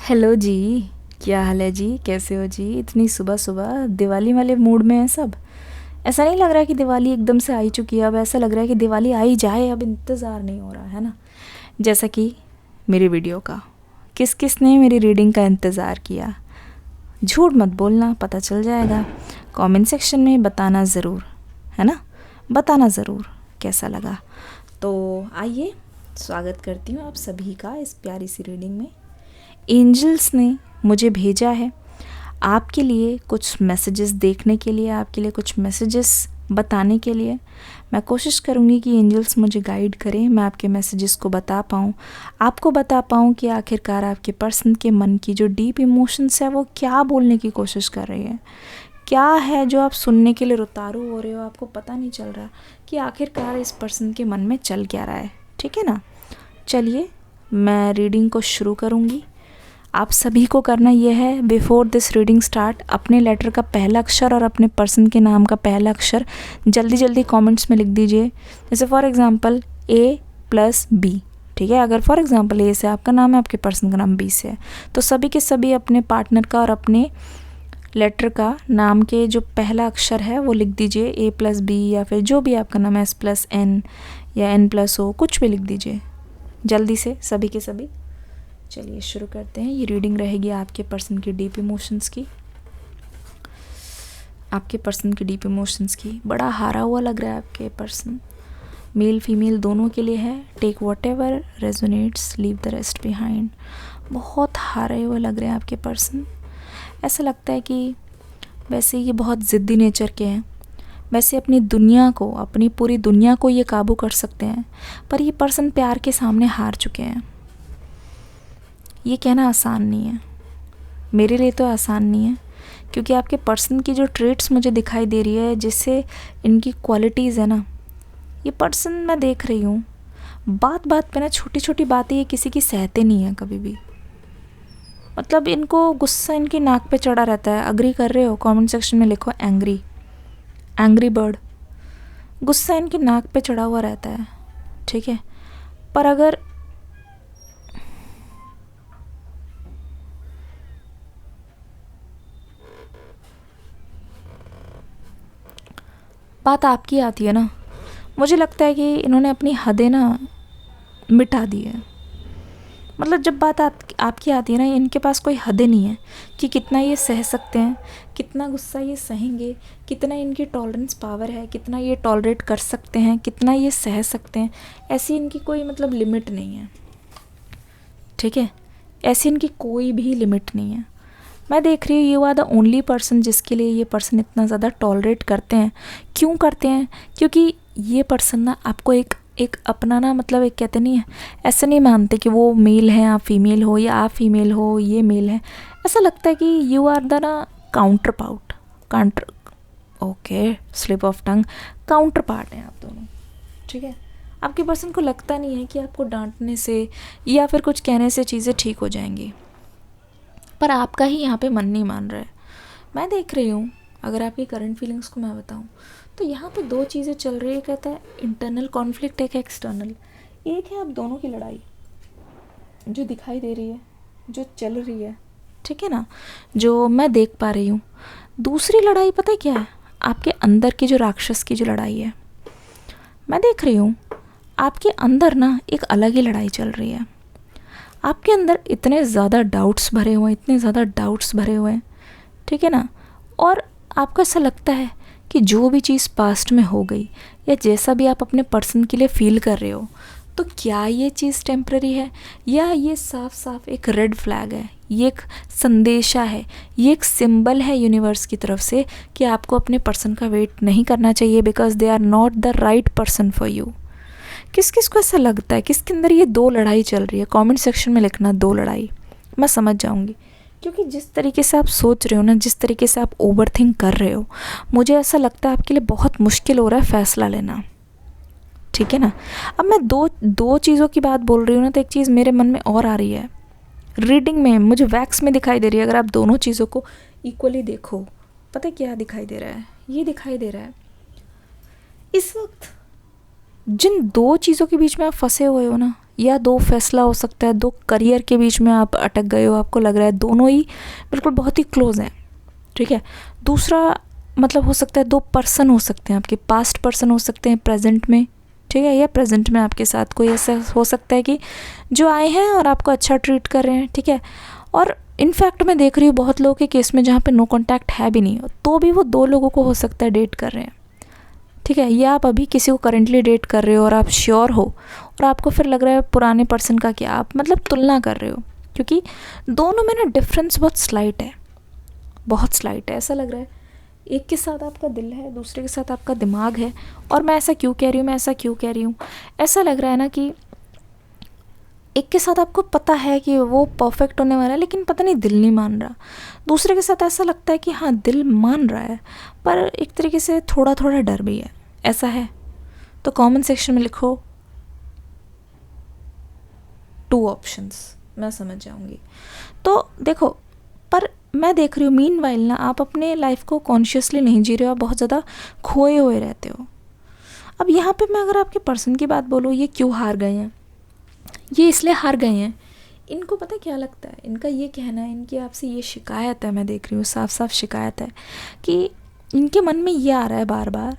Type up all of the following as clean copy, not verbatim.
Hello जी। क्या हाल है जी? कैसे हो जी? इतनी सुबह सुबह दिवाली वाले मूड में है सब। ऐसा नहीं लग रहा कि दिवाली एकदम से आ ही चुकी है, अब ऐसा लग रहा है कि दिवाली आ ही जाए, अब इंतज़ार नहीं हो रहा है ना। जैसा कि मेरी वीडियो का किस किस ने मेरी रीडिंग का इंतज़ार किया, झूठ मत बोलना, पता चल जाएगा। कमेंट सेक्शन में बताना ज़रूर, है ना, बताना ज़रूर कैसा लगा। तो आइए, स्वागत करती हूँ आप सभी का इस प्यारी सी रीडिंग में। एंजल्स ने मुझे भेजा है आपके लिए कुछ मैसेजेस देखने के लिए, आपके लिए कुछ मैसेजेस बताने के लिए। मैं कोशिश करूँगी कि एंजल्स मुझे गाइड करें, मैं आपके मैसेजेस को बता पाऊँ, आपको बता पाऊँ कि आखिरकार आपके पर्सन के मन की जो डीप इमोशंस है वो क्या बोलने की कोशिश कर रही है, क्या है जो आप सुनने के लिए रुतारू हो रहे हो, आपको पता नहीं चल रहा कि आखिरकार इस पर्सन के मन में चल क्या रहा है। ठीक है ना, चलिए मैं रीडिंग को शुरू करूँगी। आप सभी को करना यह है, बिफोर दिस रीडिंग स्टार्ट, अपने लेटर का पहला अक्षर और अपने पर्सन के नाम का पहला अक्षर जल्दी जल्दी कमेंट्स में लिख दीजिए। जैसे फॉर एग्जांपल A+B, ठीक है। अगर फॉर एग्जांपल A से आपका नाम है, आपके पर्सन का नाम B से है, तो सभी के सभी अपने पार्टनर का और अपने लेटर का नाम के जो पहला अक्षर है वो लिख दीजिए, A+B, या फिर जो भी आपका नाम है S+N या N+O, कुछ भी लिख दीजिए जल्दी से सभी के सभी। चलिए शुरू करते हैं। ये रीडिंग रहेगी आपके पर्सन की डीप इमोशंस की, आपके पर्सन की डीप इमोशंस की। बड़ा हारा हुआ लग रहा है आपके पर्सन, मेल फीमेल दोनों के लिए है। Take whatever resonates, leave the rest behind. बहुत हारे हुए लग रहे हैं आपके पर्सन। ऐसा लगता है कि वैसे ये बहुत ज़िद्दी नेचर के हैं, वैसे अपनी दुनिया को, अपनी पूरी दुनिया को ये काबू कर सकते हैं, पर ये पर्सन प्यार के सामने हार चुके हैं। ये कहना आसान नहीं है, मेरे लिए तो आसान नहीं है, क्योंकि आपके पर्सन की जो ट्रेट्स मुझे दिखाई दे रही है, जिससे इनकी क्वालिटीज़ है ना, ये पर्सन मैं देख रही हूँ बात बात पे ना, छोटी छोटी बातें ये किसी की सहते नहीं हैं कभी भी। मतलब इनको गुस्सा इनकी नाक पे चढ़ा रहता है। अग्री कर रहे हो? कमेंट सेक्शन में लिखो एंग्री, एंग्री बर्ड। गुस्सा इनकी नाक पे चढ़ा हुआ रहता है, ठीक है। पर अगर बात आपकी आती है ना, मुझे लगता है कि इन्होंने अपनी हदें ना मिटा दी है। मतलब जब बात आपकी आती है ना, इनके पास कोई हदें नहीं है कि कितना ये सह सकते हैं, कितना गुस्सा ये सहेंगे, कितना इनकी टॉलरेंस पावर है, कितना ये टॉलरेट कर सकते हैं, कितना ये सह सकते हैं। ऐसी इनकी कोई मतलब लिमिट नहीं है, ठीक है। ऐसी इनकी कोई भी लिमिट नहीं है। मैं देख रही हूँ you are the only person जिसके लिए ये पर्सन इतना ज़्यादा टॉलरेट करते हैं। क्यों करते हैं? क्योंकि ये पर्सन ना आपको एक एक अपना ना, मतलब एक कहते नहीं है, ऐसे नहीं मानते कि वो मेल है आप फीमेल हो, या आप फीमेल हो ये मेल है। ऐसा लगता है कि यू आर द ना counter part, counter, okay slip of tongue, counter part हैं आप दोनों, ठीक है। आपके पर्सन को लगता नहीं है कि आपको डांटने से या फिर कुछ कहने से चीज़ें ठीक हो जाएंगी, पर आपका ही यहाँ पे मन नहीं मान रहा है। मैं देख रही हूँ, अगर आपकी करंट फीलिंग्स को मैं बताऊँ तो यहाँ पे दो चीज़ें चल रही है। कहता है इंटरनल कॉन्फ्लिक्ट, एक एक्सटर्नल। एक है आप दोनों की लड़ाई जो दिखाई दे रही है, जो चल रही है, ठीक है ना, जो मैं देख पा रही हूँ। दूसरी लड़ाई पता है क्या है? आपके अंदर की जो राक्षस की जो लड़ाई है, मैं देख रही हूँ आपके अंदर ना एक अलग ही लड़ाई चल रही है। आपके अंदर इतने ज़्यादा डाउट्स भरे हुए हैं, इतने ज़्यादा डाउट्स भरे हुए हैं, ठीक है ना। और आपको ऐसा लगता है कि जो भी चीज़ पास्ट में हो गई, या जैसा भी आप अपने पर्सन के लिए फील कर रहे हो, तो क्या ये चीज़ टेम्पररी है, या ये साफ साफ एक रेड फ्लैग है, ये एक संदेशा है, ये एक सिंबल है यूनिवर्स की तरफ से कि आपको अपने पर्सन का वेट नहीं करना चाहिए, because they are not the right person for you. किस किस को ऐसा लगता है, किसके अंदर ये दो लड़ाई चल रही है? कमेंट सेक्शन में लिखना दो लड़ाई, मैं समझ जाऊंगी। क्योंकि जिस तरीके से आप सोच रहे हो ना, जिस तरीके से आप ओवर थिंक कर रहे हो, मुझे ऐसा लगता है आपके लिए बहुत मुश्किल हो रहा है फैसला लेना, ठीक है ना। अब मैं दो चीज़ों की बात बोल रही हूँ ना, तो एक चीज़ मेरे मन में और आ रही है, रीडिंग में मुझे वैक्स में दिखाई दे रही है। अगर आप दोनों चीज़ों को इक्वली देखो, पता है क्या दिखाई दे रहा है? ये दिखाई दे रहा है इस वक्त जिन दो चीज़ों के बीच में आप फंसे हुए हो ना, या दो फैसला हो सकता है, दो करियर के बीच में आप अटक गए हो, आपको लग रहा है दोनों ही बिल्कुल बहुत ही क्लोज हैं, ठीक है। दूसरा मतलब हो सकता है दो पर्सन हो सकते हैं, आपके पास्ट पर्सन हो सकते हैं प्रेजेंट में, ठीक है, या प्रेजेंट में आपके साथ कोई ऐसा हो सकता है कि जो आए हैं और आपको अच्छा ट्रीट कर रहे हैं, ठीक है। और इनफैक्ट मैं देख रही हूँ बहुत लोगों के केस में जहाँ पे नो कांटेक्ट है भी नहीं, तो भी वो दो लोगों को हो सकता है डेट कर रहे हैं, ठीक है। या आप अभी किसी को करेंटली डेट कर रहे हो और आप श्योर हो और आपको फिर लग रहा है पुराने पर्सन का क्या, आप मतलब तुलना कर रहे हो, क्योंकि दोनों में ना डिफरेंस बहुत स्लाइट है, बहुत स्लाइट है। ऐसा लग रहा है एक के साथ आपका दिल है, दूसरे के साथ आपका दिमाग है। और मैं ऐसा क्यों कह रही हूँ, मैं ऐसा क्यों कह रही हूँ, ऐसा लग रहा है ना कि एक के साथ आपको पता है कि वो परफेक्ट होने वाला है, लेकिन पता नहीं दिल नहीं मान रहा। दूसरे के साथ ऐसा लगता है कि हाँ दिल मान रहा है, पर एक तरीके से थोड़ा थोड़ा डर भी है। ऐसा है तो कमेंट सेक्शन में लिखो 2 ऑप्शंस, मैं समझ जाऊंगी। तो देखो, पर मैं देख रही हूँ मीनवाइल ना आप अपने लाइफ को कॉन्शियसली नहीं जी रहे हो, आप बहुत ज़्यादा खोए हुए रहते हो। अब यहाँ पे मैं अगर आपके पर्सन की बात बोलूँ, ये क्यों हार गए हैं, ये इसलिए हार गए हैं, इनको पता क्या लगता है, इनका ये कहना है, इनकी आपसे ये शिकायत है, मैं देख रही हूँ साफ साफ शिकायत है कि इनके मन में ये आ रहा है बार बार,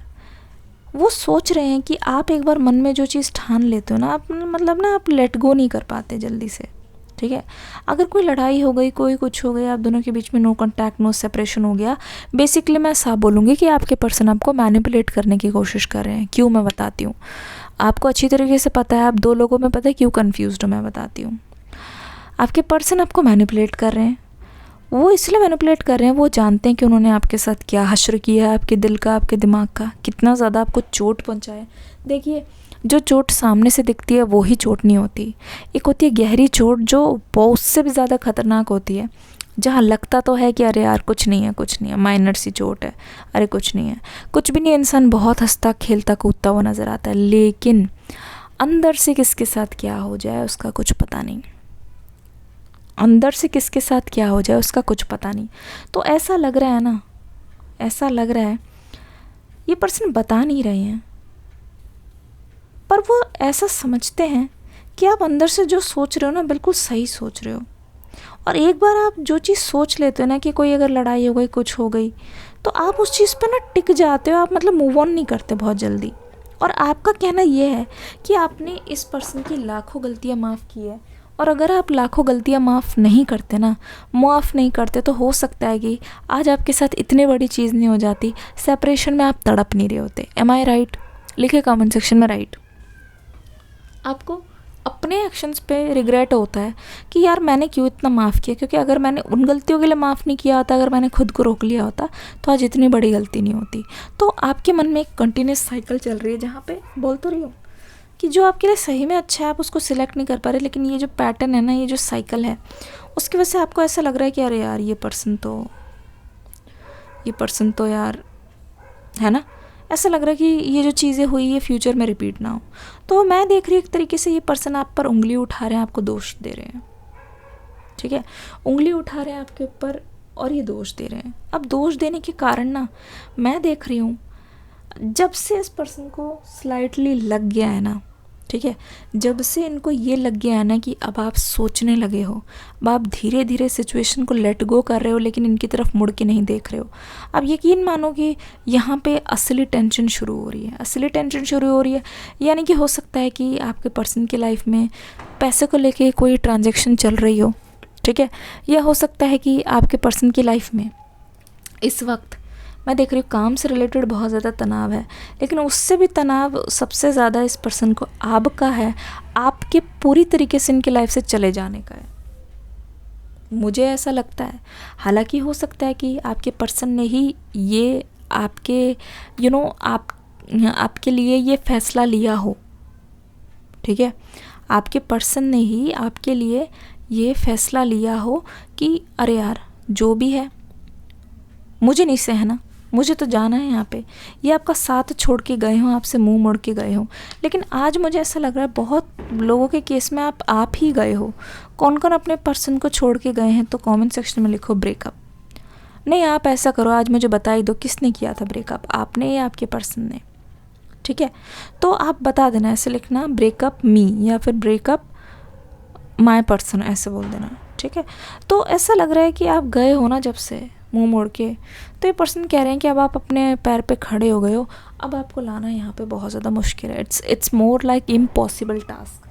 वो सोच रहे हैं कि आप एक बार मन में जो चीज़ ठान लेते हो ना, आप मतलब ना आप लेट गो नहीं कर पाते जल्दी से, ठीक है। अगर कोई लड़ाई हो गई, कोई कुछ हो गया, आप दोनों के बीच में नो कांटेक्ट, नो सेपरेशन हो गया, बेसिकली मैं साफ बोलूँगी कि आपके पर्सन आपको मैनिपुलेट करने की कोशिश कर रहे हैं। क्यों, मैं बताती हूँ। आपको अच्छी तरीके से पता है, आप दो लोगों में पता है क्यों कन्फ्यूज्ड हो, मैं बताती हूँ। आपके पर्सन आपको मैनिपुलेट कर रहे हैं, वो इसलिए मैनिपुलेट कर रहे हैं, वो जानते हैं कि उन्होंने आपके साथ क्या हश्र किया है, आपके दिल का, आपके दिमाग का, कितना ज़्यादा आपको चोट पहुँचाया। देखिए, जो चोट सामने से दिखती है वो ही चोट नहीं होती, एक होती है गहरी चोट जो बहुत से भी ज़्यादा खतरनाक होती है, जहाँ लगता तो है कि अरे यार कुछ नहीं है, कुछ नहीं है, माइनर सी चोट है, अरे कुछ नहीं है, कुछ भी नहीं, इंसान बहुत हंसता खेलता कूदता हुआ नज़र आता है, लेकिन अंदर से किसके साथ क्या हो जाए उसका कुछ पता नहीं, अंदर से किसके साथ क्या हो जाए उसका कुछ पता नहीं। तो ऐसा लग रहा है ना, ऐसा लग रहा है ये पर्सन बता नहीं रहे हैं, पर वो ऐसा समझते हैं कि आप अंदर से जो सोच रहे हो ना बिल्कुल सही सोच रहे हो। और एक बार आप जो चीज़ सोच लेते हो ना कि कोई अगर लड़ाई हो गई, कुछ हो गई, तो आप उस चीज़ पे ना टिक जाते हो, आप मतलब मूव ऑन नहीं करते बहुत जल्दी। और आपका कहना ये है कि आपने इस पर्सन की लाखों गलतियाँ माफ़ की है, और अगर आप लाखों गलतियाँ माफ़ नहीं करते ना, माफ़ नहीं करते, तो हो सकता है कि आज आपके साथ इतनी बड़ी चीज़ नहीं हो जाती, सेपरेशन में आप तड़प नहीं रहे होते। एम आई राइट? लिखे कमेंट सेक्शन में राइट। आपको अपने एक्शंस पे रिग्रेट होता है कि यार मैंने क्यों इतना माफ़ किया, क्योंकि अगर मैंने उन गलतियों के लिए माफ़ नहीं किया होता, अगर मैंने खुद को रोक लिया होता, तो आज इतनी बड़ी गलती नहीं होती। तो आपके मन में एक कंटिन्यूस साइकिल चल रही है, जहाँ पे बोल तो रही हूँ कि जो आपके लिए सही में अच्छा है आप उसको सिलेक्ट नहीं कर पा रहे, लेकिन ये जो पैटर्न है ना, ये जो साइकिल है, उसकी वजह से आपको ऐसा लग रहा है कि अरे यार ये पर्सन तो यार है ना, ऐसा लग रहा है कि ये जो चीज़ें हुई ये फ्यूचर में रिपीट ना हो। तो मैं देख रही हूँ एक तरीके से ये पर्सन आप पर उंगली उठा रहे हैं, आपको दोष दे रहे हैं, ठीक है, उंगली उठा रहे हैं आपके ऊपर और ये दोष दे रहे हैं। अब दोष देने के कारण ना मैं देख रही हूँ, जब से इस पर्सन को स्लाइटली लग गया है ना, ठीक है, जब से इनको ये लग गया है ना कि अब आप सोचने लगे हो, अब आप धीरे धीरे सिचुएशन को लेट गो कर रहे हो, लेकिन इनकी तरफ मुड़ के नहीं देख रहे हो। अब यकीन मानो कि यहाँ पे असली टेंशन शुरू हो रही है, असली टेंशन शुरू हो रही है। यानी कि हो सकता है कि आपके पर्सन की लाइफ में पैसे को लेके कोई ट्रांजैक्शन चल रही हो, ठीक है, या हो सकता है कि आपके पर्सन की लाइफ में इस वक्त मैं देख रही हूँ काम से रिलेटेड बहुत ज़्यादा तनाव है, लेकिन उससे भी तनाव सबसे ज़्यादा इस पर्सन को आपका है, आपके पूरी तरीके से इनकी लाइफ से चले जाने का है, मुझे ऐसा लगता है। हालांकि हो सकता है कि आपके पर्सन ने ही ये आपके आपके लिए ये फैसला लिया हो, ठीक है, आपके पर्सन ने ही आपके लिए ये फैसला लिया हो कि अरे यार जो भी है मुझे नहीं सहना, मुझे तो जाना है यहाँ पे। ये आपका साथ छोड़ के गए हों, आपसे मुंह मोड़ के गए हों, लेकिन आज मुझे ऐसा लग रहा है बहुत लोगों के केस में आप ही गए हो। कौन कौन अपने पर्सन को छोड़ के गए हैं, तो कमेंट सेक्शन में लिखो ब्रेकअप। नहीं, आप ऐसा करो, आज मुझे बता ही दो किसने किया था ब्रेकअप, आपने या आपके पर्सन ने। ठीक है। तो आप बता देना, ऐसे लिखना ब्रेकअप मी या फिर ब्रेकअप माय पर्सन, ऐसे बोल देना, ठीक है। तो ऐसा लग रहा है कि आप गए हो ना जब से मुंह मोड़ के, तो ये पर्सन कह रहे हैं कि अब आप अपने पैर पे खड़े हो गए हो, अब आपको लाना यहाँ पे बहुत ज़्यादा मुश्किल है, it's more like impossible task.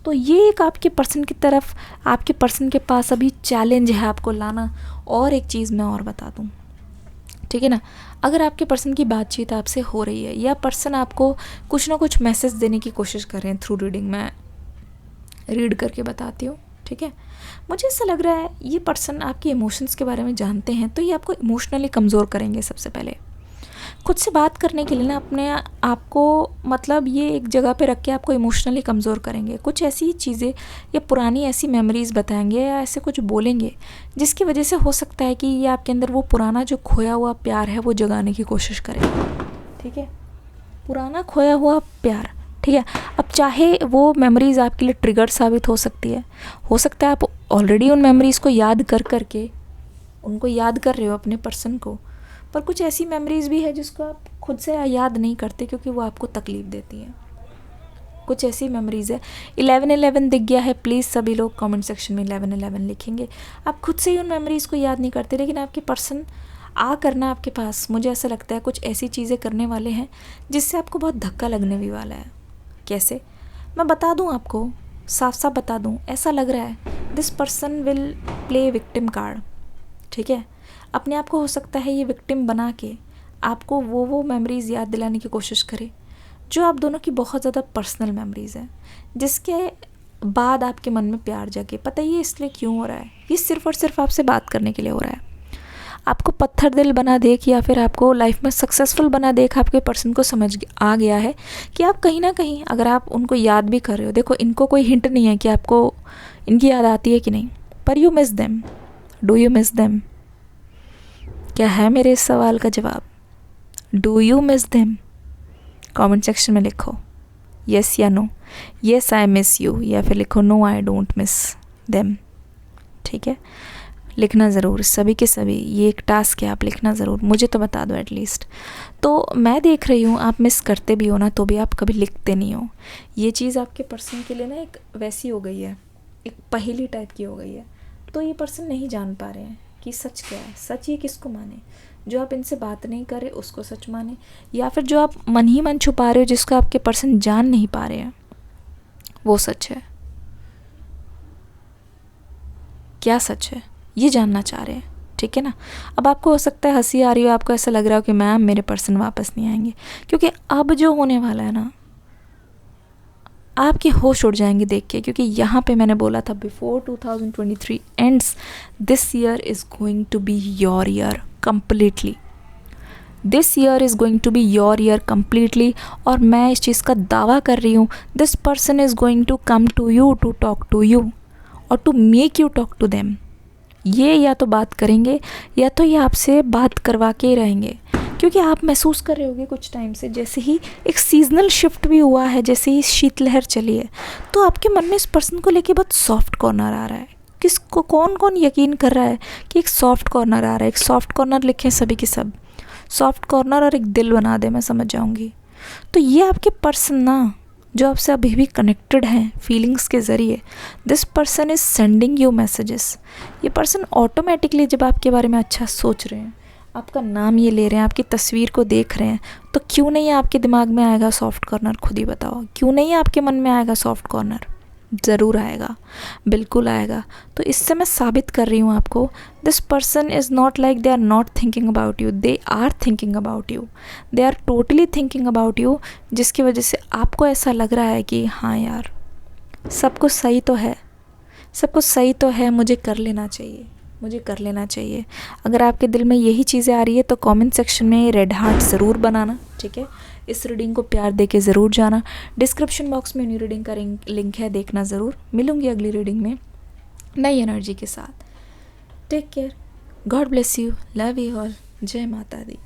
तो ये एक आपके पर्सन की तरफ, आपके पर्सन के पास अभी चैलेंज है आपको लाना। और एक चीज़ मैं और बता दूँ, ठीक है ना, अगर आपके पर्सन की बातचीत आपसे हो रही है या पर्सन आपको कुछ ना कुछ मैसेज देने की कोशिश कर रहे हैं थ्रू रीडिंग, मैं रीड करके बताती हूँ, ठीक है। मुझे ऐसा लग रहा है ये पर्सन आपके इमोशंस के बारे में जानते हैं, तो ये आपको इमोशनली कमज़ोर करेंगे। सबसे पहले खुद से बात करने के लिए ना अपने आपको, मतलब ये एक जगह पे रख के आपको इमोशनली कमज़ोर करेंगे। कुछ ऐसी चीज़ें या पुरानी ऐसी मेमोरीज़ बताएंगे या ऐसे कुछ बोलेंगे जिसकी वजह से हो सकता है कि ये आपके अंदर वो पुराना जो खोया हुआ प्यार है वो जगाने की कोशिश करेंगे, ठीक है। पुराना खोया हुआ प्यार, ठीक है। अब चाहे वो मेमोरीज़ आपके लिए ट्रिगर साबित हो सकती है, हो सकता है आप ऑलरेडी उन मेमोरीज़ को याद करके उनको याद कर रहे हो अपने पर्सन को, पर कुछ ऐसी मेमोरीज़ भी है जिसको आप खुद से याद नहीं करते क्योंकि वो आपको तकलीफ़ देती हैं। कुछ ऐसी मेमोरीज़ है। 11-11 दिख गया है, प्लीज़ सभी लोग कमेंट सेक्शन में 11-11 लिखेंगे। आप खुद से ही उन मेमोरीज़ को याद नहीं करते, लेकिन आपके पर्सन आ करना आपके पास, मुझे ऐसा लगता है कुछ ऐसी चीज़ें करने वाले हैं जिससे आपको बहुत धक्का लगने भी वाला है। कैसे, मैं बता दूं आपको, साफ साफ बता दूं, ऐसा लग रहा है this person will play victim card, ठीक है। अपने आप को हो सकता है ये विक्टिम बना के आपको वो मेमोरीज़ याद दिलाने की कोशिश करे जो आप दोनों की बहुत ज़्यादा पर्सनल मेमोरीज़ हैं, जिसके बाद आपके मन में प्यार जगे। पता ही है इसलिए क्यों हो रहा है, ये सिर्फ़ और सिर्फ आपसे बात करने के लिए हो रहा है। आपको पत्थर दिल बना देख या फिर आपको लाइफ में सक्सेसफुल बना देख आपके पर्सन को समझ आ गया है कि आप कहीं ना कहीं, अगर आप उनको याद भी कर रहे हो, देखो इनको कोई हिंट नहीं है कि आपको इनकी याद आती है कि नहीं, पर you miss them. Do you miss them? क्या है मेरे इस सवाल का जवाब? Do you miss them? Comment section में लिखो यस या no, yes I miss you, या फिर लिखो no I don't miss them, ठीक है। लिखना ज़रूर, सभी के सभी, ये एक टास्क है, आप लिखना ज़रूर, मुझे तो बता दो एटलीस्ट। तो मैं देख रही हूँ आप मिस करते भी हो ना, तो भी आप कभी लिखते नहीं हो। ये चीज़ आपके पर्सन के लिए ना एक वैसी हो गई है, एक पहेली टाइप की हो गई है। तो ये पर्सन नहीं जान पा रहे हैं कि सच क्या है, सच ये किसको माने, जो आप इनसे बात नहीं कर रहे उसको सच माने, या फिर जो आप मन ही मन छुपा रहे हो जिसको आपके पर्सन जान नहीं पा रहे हैं वो सच है। क्या सच है ये जानना चाह रहे हैं, ठीक है ना। अब आपको हो सकता है हंसी आ रही हो, आपको ऐसा लग रहा हो कि मैम मेरे पर्सन वापस नहीं आएंगे, क्योंकि अब जो होने वाला है ना आपके होश उड़ जाएंगे देख के, क्योंकि यहाँ पे मैंने बोला था before 2023 ends this year is going to be your year completely. This year is going to be your year completely, और मैं इस चीज़ का दावा कर रही हूँ, this person is going to come to you to talk to you और to make you talk to them. ये या तो बात करेंगे या तो ये आपसे बात करवा के ही रहेंगे, क्योंकि आप महसूस कर रहे होगे कुछ टाइम से जैसे ही एक सीजनल शिफ्ट भी हुआ है, जैसे ही शीतलहर चली है, तो आपके मन में इस पर्सन को लेके बहुत सॉफ्ट कॉर्नर आ रहा है। किसको, कौन कौन यकीन कर रहा है कि एक सॉफ्ट कॉर्नर आ रहा है? एक सॉफ्ट कॉर्नर लिखें सभी के सब, सॉफ्ट कॉर्नर और एक दिल बना दे, मैं समझ जाऊंगी। तो ये आपके पर्सन ना जो आपसे अभी भी कनेक्टेड हैं फीलिंग्स के ज़रिए, this person is sending you messages. ये पर्सन ऑटोमेटिकली जब आपके बारे में अच्छा सोच रहे हैं, आपका नाम ये ले रहे हैं, आपकी तस्वीर को देख रहे हैं, तो क्यों नहीं आपके दिमाग में आएगा सॉफ्ट कॉर्नर? खुद ही बताओ, क्यों नहीं आपके मन में आएगा सॉफ्ट कॉर्नर? ज़रूर आएगा, बिल्कुल आएगा। तो इससे मैं साबित कर रही हूँ आपको, this person is not like they are not thinking about you, they are thinking about you, they are totally thinking about you, जिसकी वजह से आपको ऐसा लग रहा है कि हाँ यार सब कुछ सही तो है, सब कुछ सही तो है, मुझे कर लेना चाहिए, मुझे कर लेना चाहिए। अगर आपके दिल में यही चीज़ें आ रही है तो कमेंट सेक्शन में रेड हार्ट ज़रूर बनाना, ठीक है। इस रीडिंग को प्यार दे के ज़रूर जाना। डिस्क्रिप्शन बॉक्स में न्यू रीडिंग का लिंक है, देखना ज़रूर। मिलूंगी अगली रीडिंग में नई एनर्जी के साथ। Take care, God bless you, love you all, जय माता दी।